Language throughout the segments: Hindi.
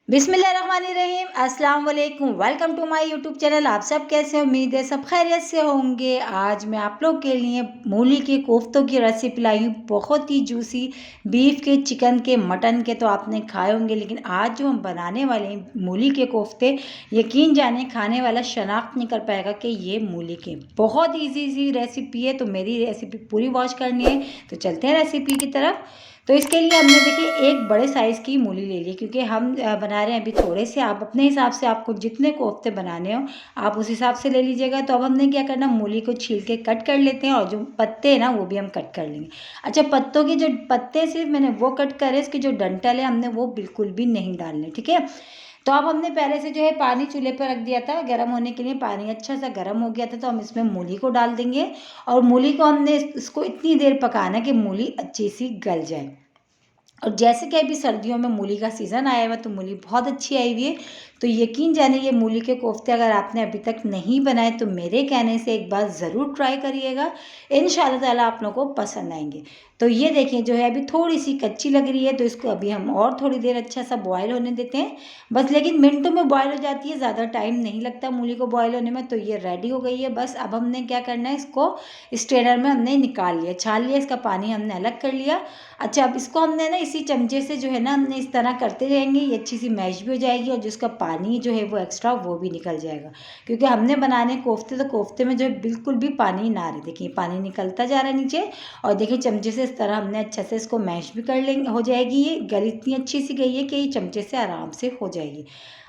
बिस्मिल्लाहिर्रहमानिर्रहीम, अस्सलाम वालेकुम। Welcome to my YouTube channel. आप सब कैसे हैं? उम्मीद है सब खैरियत से होंगे। आज मैं आप लोग के लिए मूली के कोफ्तों की रेसिपी लाई हूँ। बहुत ही जूसी, बीफ के, चिकन के, मटन के तो आपने खाए होंगे, लेकिन आज जो हम बनाने वाले हैं मूली के कोफ्ते, यकीन जाने खाने वाला शनाख्त नहीं कर पाएगा कि ये मूली के। बहुत ईजी रेसिपी है, तो मेरी रेसिपी पूरी वॉच करनी है। तो चलते हैं रेसिपी की तरफ। तो इसके लिए हमने देखिए एक बड़े साइज़ की मूली ले ली, क्योंकि हम बना रहे हैं अभी थोड़े से। आप अपने हिसाब से, आपको जितने कोफ्ते बनाने हो आप उस हिसाब से ले लीजिएगा। तो अब हमने क्या करना, मूली को छील के कट कर लेते हैं, और जो पत्ते हैं ना वो भी हम कट कर लेंगे। अच्छा, पत्तों के जो पत्ते सिर्फ मैंने वो कट करे, इसके जो डंठल है हमने वो बिल्कुल भी नहीं डालने, ठीक है। तो अब हमने पहले से जो है पानी चूल्हे पर रख दिया था गर्म होने के लिए। पानी अच्छा सा गर्म हो गया था, तो हम इसमें मूली को डाल देंगे। और मूली को हमने इसको इतनी देर पकाना कि मूली अच्छी सी गल जाए। और जैसे कि अभी सर्दियों में मूली का सीज़न आया हुआ, तो मूली बहुत अच्छी आई हुई है। तो यकीन जाने ये मूली के कोफ्ते अगर आपने अभी तक नहीं बनाए तो मेरे कहने से एक बार ज़रूर ट्राई करिएगा। इंशाल्लाह ताला आप लोगों को पसंद आएंगे। तो ये देखिए जो है अभी थोड़ी सी कच्ची लग रही है, तो इसको अभी हम और थोड़ी देर अच्छा सा बॉयल होने देते हैं बस। लेकिन मिनटों में बॉयल हो जाती है, ज़्यादा टाइम नहीं लगता मूली को बॉयल होने में। तो ये रेडी हो गई है। बस अब हमने क्या करना है, इसको स्ट्रेनर में हमने निकाल लिया, छान लिया, इसका पानी हमने अलग कर लिया। अच्छा, अब इसको हमने ना इसी चमचे से जो है ना हमने इस तरह करते रहेंगे, ये अच्छी सी मैश भी हो जाएगी, और जिसका पानी जो है वो एक्स्ट्रा वो भी निकल जाएगा। क्योंकि हमने बनाने कोफ्ते, तो कोफ्ते में जो है बिल्कुल भी पानी ना रहे। देखिए पानी निकलता जा रहा है नीचे, और देखिए चमचे से इस तरह हमने अच्छे से इसको मैश भी कर लेंगे, हो जाएगी। ये गली इतनी अच्छी सी गई है कि ये चमचे से आराम से हो जाएगी।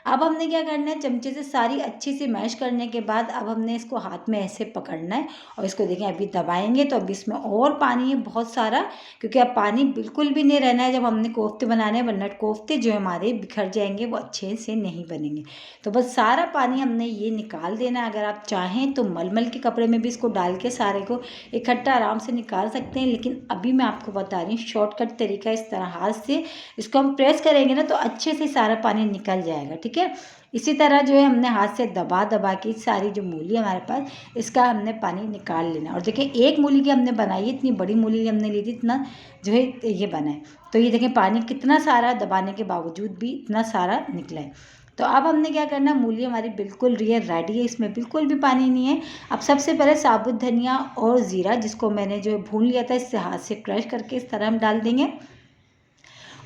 अब हमने क्या करना है, चमचे से सारी अच्छी सी मैश करने के बाद अब हमने इसको हाथ में ऐसे पकड़ना है, और इसको देखें अभी दबाएंगे तो अभी इसमें और पानी है बहुत सारा। क्योंकि अब पानी बिल्कुल भी नहीं रहना है जब हमने कोफ्ते बनाने हैं, वरना कोफ्ते जो हमारे बिखर जाएंगे, वो अच्छे से नहीं बनेंगे। तो बस सारा पानी हमने ये निकाल देना है। अगर आप चाहें तो मलमल के कपड़े में भी इसको डाल के सारे को इकट्ठा आराम से निकाल सकते हैं, लेकिन अभी मैं आपको बता रही हूँ शॉर्टकट तरीका। इस तरह हाथ से इसको हम प्रेस करेंगे ना, तो अच्छे से सारा पानी निकल जाएगा, ठीक है। इसी तरह जो है हमने हाथ से दबा दबा के सारी जो मूली हमारे पास, इसका हमने पानी निकाल लेना। और देखिए एक मूली की हमने बनाई है, इतनी बड़ी मूली हमने ली थी, इतना जो है ये बना है। तो ये देखें पानी कितना सारा दबाने के बावजूद भी इतना सारा निकला है। तो अब हमने क्या करना, मूली हमारी बिल्कुल रेडी है, इसमें बिल्कुल भी पानी नहीं है। अब सबसे पहले साबुत धनिया और ज़ीरा, जिसको मैंने जो भून लिया था, इससे हाथ से क्रश करके इस तरह हम डाल देंगे।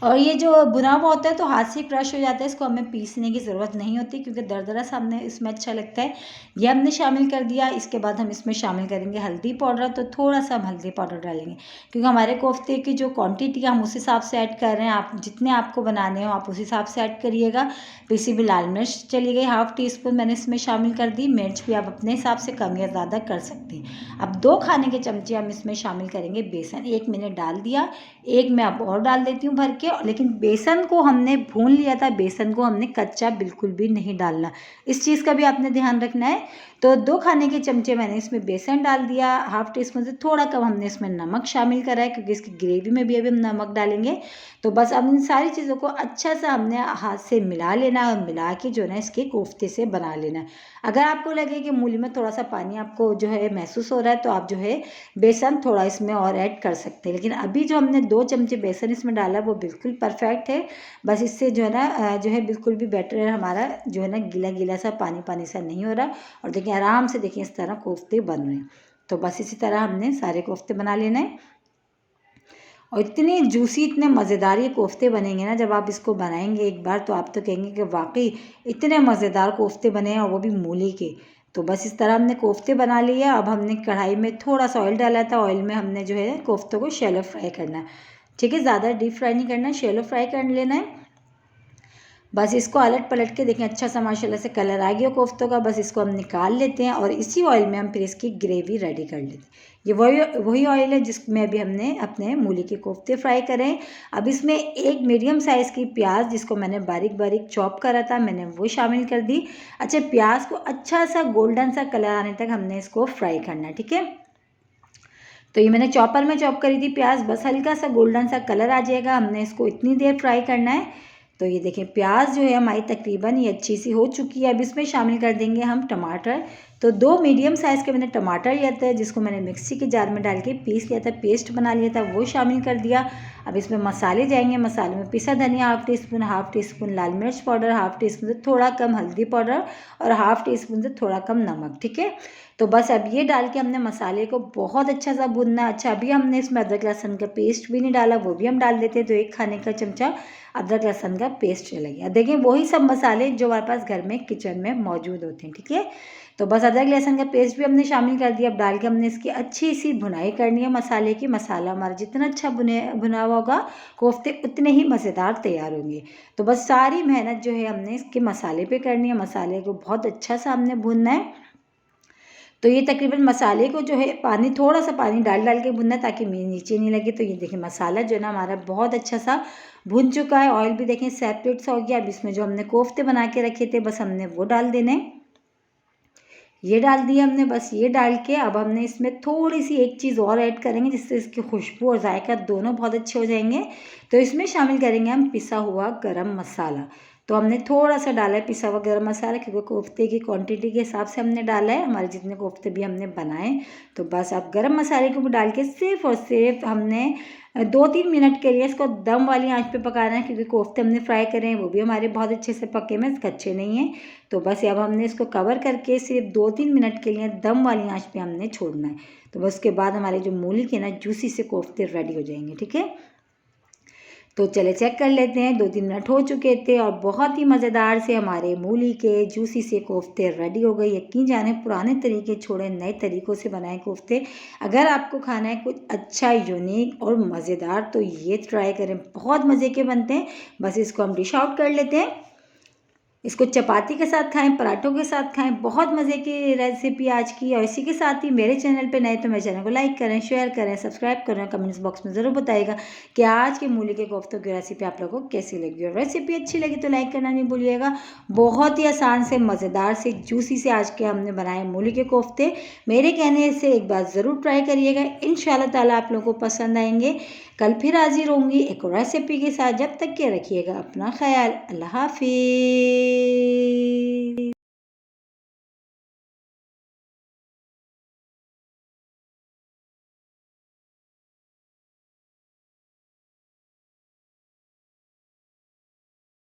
और ये जो भुना हुआ होता है तो हाथ से क्रश हो जाता है, इसको हमें पीसने की ज़रूरत नहीं होती, क्योंकि दरदरा सा हमने इसमें अच्छा लगता है। ये हमने शामिल कर दिया। इसके बाद हम इसमें शामिल करेंगे हल्दी पाउडर। तो थोड़ा सा हम हल्दी पाउडर डालेंगे, क्योंकि हमारे कोफ्ते की जो क्वांटिटी है हम उस हिसाब से ऐड कर रहे हैं। आप जितने आपको बनाने हो आप उस हिसाब से ऐड करिएगा। पीसी हुई लाल मिर्च चली गई, हाफ़ टी स्पून मैंने इसमें शामिल कर दी। मिर्च भी आप अपने हिसाब से कम या ज़्यादा कर सकते हैं। अब 2 खाने के चमचे हम इसमें शामिल करेंगे बेसन। एक मैंने डाल दिया, एक मैं अब और डाल देती हूँ भर के। लेकिन बेसन को हमने भून लिया था, बेसन को हमने कच्चा बिल्कुल भी नहीं डालना, इस चीज़ का भी आपने ध्यान रखना है। तो 2 खाने के चमचे मैंने इसमें बेसन डाल दिया। हाफ़ टी स्पून से थोड़ा कम हमने इसमें नमक शामिल करा है, क्योंकि इसकी ग्रेवी में भी अभी हम नमक डालेंगे। तो बस अब इन सारी चीज़ों को अच्छा सा हमने हाथ से मिला लेना, और मिला के जो है इसके कोफ्ते से बना लेना है। अगर आपको लगे कि मूली में थोड़ा सा पानी आपको जो है महसूस हो रहा है, तो आप जो है बेसन थोड़ा इसमें और ऐड कर सकते हैं। लेकिन अभी जो हमने 2 चमचे बेसन इसमें डाला वो बिल्कुल परफेक्ट है। बस इससे जो है ना जो है बिल्कुल भी बेटर है, हमारा जो है ना गीला गीला सा, पानी पानी सा नहीं हो रहा। और देखिए आराम से देखिए इस तरह कोफ्ते बन रहे हैं। तो बस इसी तरह हमने सारे कोफ्ते बना लेना है। और इतने जूसी, इतने मज़ेदार ये कोफ्ते बनेंगे ना, जब आप इसको बनाएंगे एक बार तो आप तो कहेंगे कि वाकई इतने मज़ेदार कोफ्ते बने हैं, और वो भी मूली के। तो बस इस तरह हमने कोफ्ते बना लिए। अब हमने कढ़ाई में थोड़ा सा ऑयल डाला था, ऑयल में हमने जो है कोफ्तों को शैलो फ्राई करना है, ठीक है। ज़्यादा डीप फ्राई नहीं करना, शैलो फ्राई कर लेना है। बस इसको अलट पलट के देखें अच्छा सा माशाल्लाह से कलर आ गया कोफ्तों का। बस इसको हम निकाल लेते हैं, और इसी ऑयल में हम फिर इसकी ग्रेवी रेडी कर लेते हैं। ये वही ऑयल है जिसमें अभी हमने अपने मूली के कोफ्ते फ्राई करें। अब इसमें एक मीडियम साइज़ की प्याज, जिसको मैंने बारीक बारीक चॉप करा था, मैंने वो शामिल कर दी। अच्छा, प्याज को अच्छा सा गोल्डन सा कलर आने तक हमने इसको फ्राई करना है, ठीक है। तो ये मैंने चॉपर में चॉप करी थी प्याज, बस हल्का सा गोल्डन सा कलर आ जाएगा, हमने इसको इतनी देर फ्राई करना है। तो ये देखें प्याज जो है हमारी तकरीबन ये अच्छी सी हो चुकी है। अब इसमें शामिल कर देंगे हम टमाटर। तो 2 मीडियम साइज़ के मैंने टमाटर लिया था, जिसको मैंने मिक्सी के जार में डाल के पीस लिया था, पेस्ट बना लिया था, वो शामिल कर दिया। अब इसमें मसाले जाएंगे। मसाले में पिसा धनिया हाफ़ टी स्पून लाल मिर्च पाउडर, हाफ़ टी स्पून से थोड़ा कम हल्दी पाउडर और हाफ़ टी स्पून से थोड़ा कम नमक। ठीक है, तो बस अब ये डाल के हमने मसाले को बहुत अच्छा सा भूनना है। अच्छा, अभी हमने इसमें अदरक लहसुन का पेस्ट भी नहीं डाला, वो भी हम डाल देते हैं। तो 1 खाने का चमचा अदरक लहसुन का पेस्ट चलेगा। देखिए, वही सब मसाले जो हमारे पास घर में किचन में मौजूद होते हैं। ठीक है, तो बस अदरक लहसुन का पेस्ट भी हमने शामिल कर दिया। अब डाल के हमने इसकी अच्छी सी भुनाई करनी है मसाले की। मसाला हमारा जितना अच्छा भुना हुआ होगा, कोफ्ते उतने ही मज़ेदार तैयार होंगे। तो बस सारी मेहनत जो है हमने इसके मसाले पे करनी है। मसाले को बहुत अच्छा सा हमने भूनना है। तो ये तकरीबन मसाले को जो है पानी, थोड़ा सा पानी डाल के भुनना है ताकि नीचे नहीं लगे। तो ये देखिए मसाला जो है ना हमारा बहुत अच्छा सा भुन चुका है। ऑयल भी देखें सेपरेट सा हो गया। अब इसमें जो हमने कोफ्ते बना के रखे थे, बस हमने वो डाल देने। ये डाल दिया हमने। बस ये डाल के अब हमने इसमें थोड़ी सी एक चीज़ और ऐड करेंगे, जिससे इसकी खुशबू और जायका दोनों बहुत अच्छे हो जाएंगे। तो इसमें शामिल करेंगे हम पिसा हुआ गरम मसाला। तो हमने थोड़ा सा डाला है पिसा हुआ गरम मसाला, क्योंकि कोफ्ते की क्वांटिटी के हिसाब से हमने डाला है, हमारे जितने कोफ्ते भी हमने बनाए। तो बस अब गरम मसाले को भी डाल के सिर्फ और सिर्फ हमने 2-3 मिनट के लिए इसको दम वाली आंच पे पकाना है, क्योंकि कोफ्ते हमने फ्राई करे हैं वो भी हमारे बहुत अच्छे से पके में कच्चे नहीं हैं। तो बस अब हमने इसको कवर करके सिर्फ 2-3 मिनट के लिए दम वाली आंच पे हमने छोड़ना है। तो बस उसके बाद हमारे जो मूली के ना जूसी से कोफ्ते रेडी हो जाएंगे। ठीक है, तो चले चेक कर लेते हैं। 2-3 मिनट हो चुके थे और बहुत ही मज़ेदार से हमारे मूली के जूसी से कोफ्ते रेडी हो गए। यकीन जाने पुराने तरीके छोड़े, नए तरीक़ों से बनाए कोफ्ते। अगर आपको खाना है कुछ अच्छा, यूनिक और मज़ेदार, तो ये ट्राई करें, बहुत मज़े के बनते हैं। बस इसको हम डिश आउट कर लेते हैं। इसको चपाती के साथ खाएं, पराठों के साथ खाएं। बहुत मज़े की रेसिपी आज की। और इसी के साथ ही मेरे चैनल पे नए तो मेरे चैनल को लाइक करें, शेयर करें, सब्सक्राइब करें। कमेंट्स बॉक्स में ज़रूर बताइएगा कि आज के मूली के कोफ्तों की रेसिपी आप लोगों को कैसी लगी। और रेसिपी अच्छी लगी तो लाइक करना नहीं भूलिएगा। बहुत ही आसान से, मज़ेदार से, जूसी से आज के हमने बनाए मूली के कोफ्ते। मेरे कहने से एक बार ज़रूर ट्राई करिएगा, इंशाल्लाह ताला आप लोगों को पसंद आएंगे। कल फिर हाजिर होंगी एक और रेसिपी के साथ। जब तक के रखिएगा अपना ख्याल। अल्लाह हाफिज़।